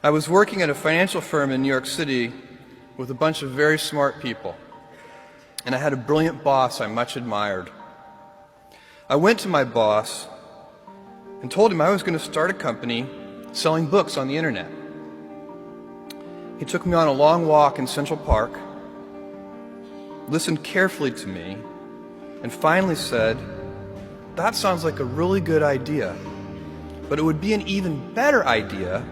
I was working at a financial firm in New York City with a bunch of very smart people, and I had a brilliant boss I much admired. I went to my boss and told him I was going to start a company selling books on the internet. He took me on a long walk in Central Park, listened carefully to me, and finally said, "That sounds like a really good idea, but it would be an even better idea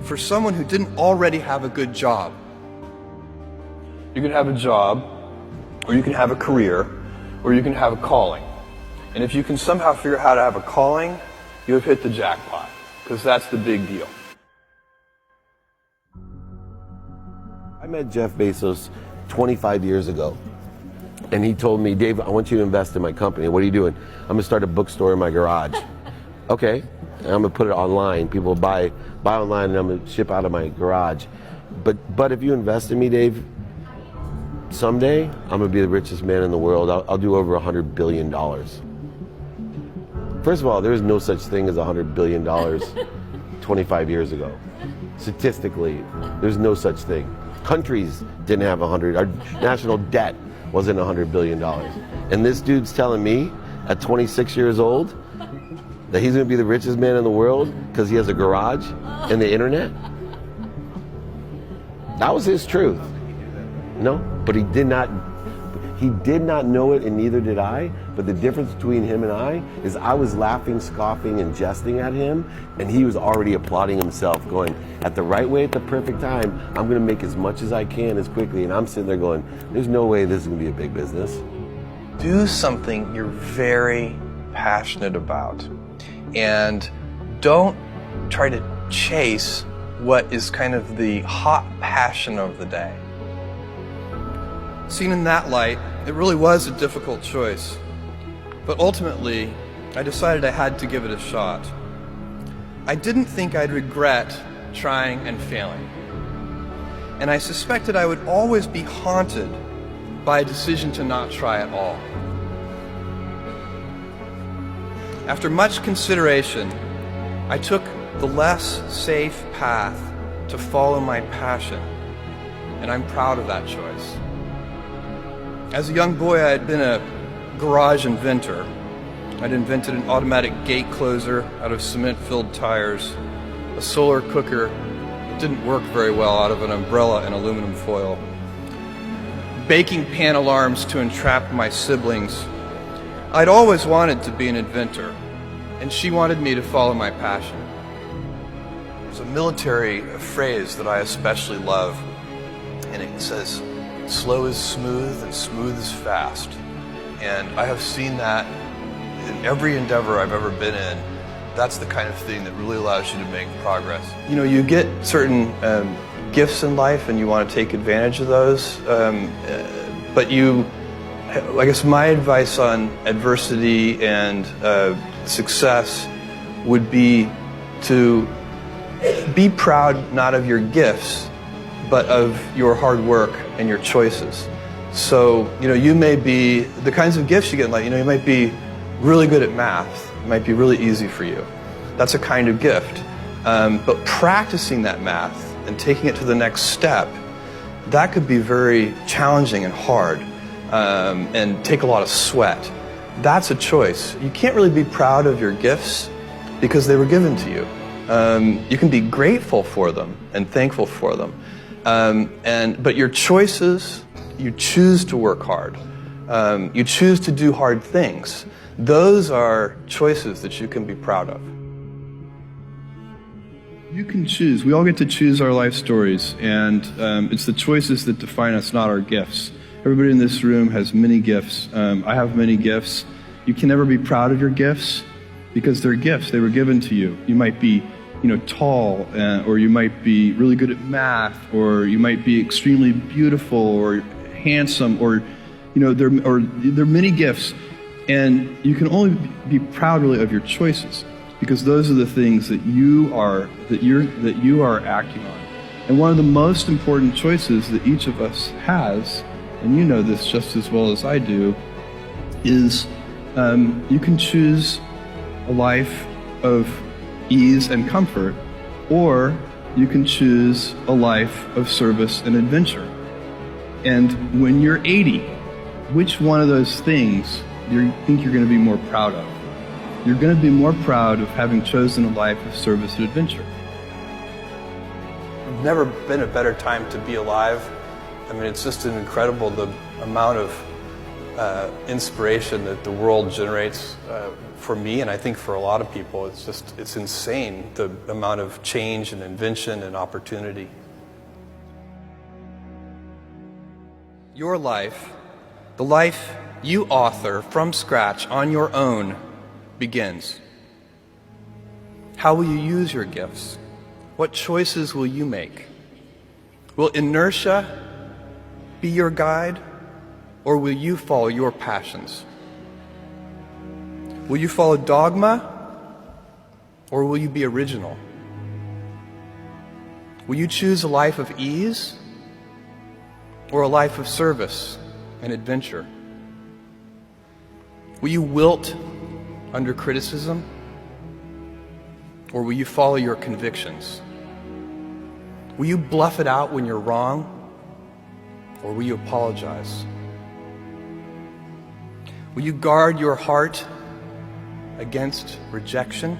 for someone who didn't already have a good job." You can have a job, or you can have a career, or you can have a calling. And if you can somehow figure out how to have a calling, you have hit the jackpot, because that's the big deal. I met Jeff Bezos 25 years ago, and he told me, "Dave, I want you to invest in my company." "What are you doing?" "I'm going to start a bookstore in my garage." "Okay, and I'm going to put it online. People buy online, and I'm going to ship out of my garage. But if you invest in me, Dave, someday I'm going to be the richest man in the world. I'll do over $100 billion. First of all, there is no such thing as $100 billion 25 years ago. Statistically, there's no such thing. Countries didn't have 100. Our national debt wasn't $100 billion. And this dude's telling me at 26 years old that he's going to be the richest man in the world because he has a garage and the internet? That was his truth. No, but he did not know it, and neither did I. But the difference between him and I is I was laughing, scoffing, and jesting at him, and he was already applauding himself, going, at the right way, at the perfect time, I'm going to make as much as I can as quickly. And I'm sitting there going, there's no way this is going to be a big business. Do something you're very passionate about, and don't try to chase what is kind of the hot passion of the day. Seen in that light, it really was a difficult choice. But ultimately, I decided I had to give it a shot. I didn't think I'd regret trying and failing. And I suspected I would always be haunted by a decision to not try at all. After much consideration, I took the less safe path to follow my passion, and I'm proud of that choice. As a young boy, I had been a garage inventor. I'd invented an automatic gate closer out of cement-filled tires, a solar cooker that didn't work very well out of an umbrella and aluminum foil, baking pan alarms to entrap my siblings. I'd always wanted to be an inventor, and she wanted me to follow my passion. There's a military phrase that I especially love, and it says, "Slow is smooth and smooth is fast." And I have seen that in every endeavor I've ever been in. That's the kind of thing that really allows you to make progress. You know, you get certain gifts in life and you want to take advantage of those, but I guess my advice on adversity and success would be to be proud not of your gifts, but of your hard work and your choices. So, you may be, the kinds of gifts you get in life, you might be really good at math. It might be really easy for you. That's a kind of gift. But practicing that math and taking it to the next step, that could be very challenging and hard, and take a lot of sweat. That's a choice. You can't really be proud of your gifts because they were given to you. You can be grateful for them and thankful for them. But your choices, you choose to work hard. You choose to do hard things. Those are choices that you can be proud of. You can choose. We all get to choose our life stories, and it's the choices that define us, not our gifts. Everybody in this room has many gifts. I have many gifts. You can never be proud of your gifts because they're gifts. They were given to you. You might be tall, or you might be really good at math, or you might be extremely beautiful or handsome, or there are many gifts, and you can only be proud really of your choices because those are the things that you are acting on. And one of the most important choices that each of us has, and you know this just as well as I do, is you can choose a life of ease and comfort, or you can choose a life of service and adventure. And when you're 80, which one of those things do you think you're going to be more proud of? You're going to be more proud of having chosen a life of service and adventure. There's never been a better time to be alive. I mean, it's just incredible the amount of inspiration that the world generates for me, and I think for a lot of people. It's insane, the amount of change and invention and opportunity. Your life, the life you author from scratch on your own, begins. How will you use your gifts? What choices will you make? Will inertia be your guide, or will you follow your passions? Will you follow dogma, or will you be original? Will you choose a life of ease, or a life of service and adventure? Will you wilt under criticism, or will you follow your convictions? Will you bluff it out when you're wrong, or will you apologize? Will you guard your heart against rejection,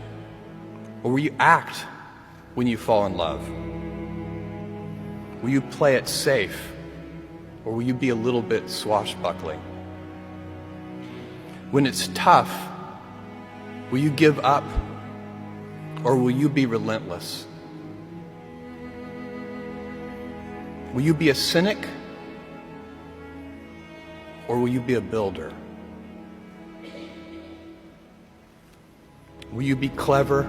or will you act when you fall in love? Will you play it safe, or will you be a little bit swashbuckling? When it's tough, will you give up, or will you be relentless? Will you be a cynic, or will you be a builder? Will you be clever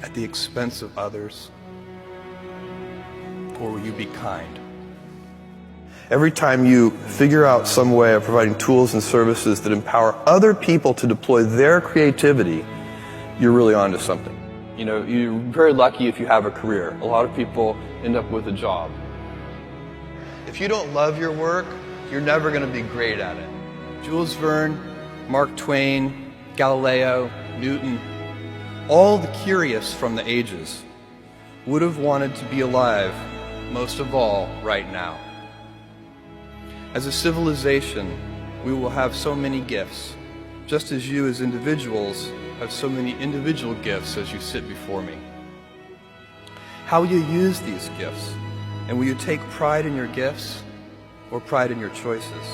at the expense of others, or will you be kind? Every time you figure out some way of providing tools and services that empower other people to deploy their creativity, you're really onto something. You know, you're very lucky if you have a career. A lot of people end up with a job. If you don't love your work, you're never going to be great at it. Jules Verne, Mark Twain, Galileo, Newton, all the curious from the ages would have wanted to be alive, most of all, right now. As a civilization, we will have so many gifts, just as you as individuals have so many individual gifts as you sit before me. How will you use these gifts? And will you take pride in your gifts or pride in your choices?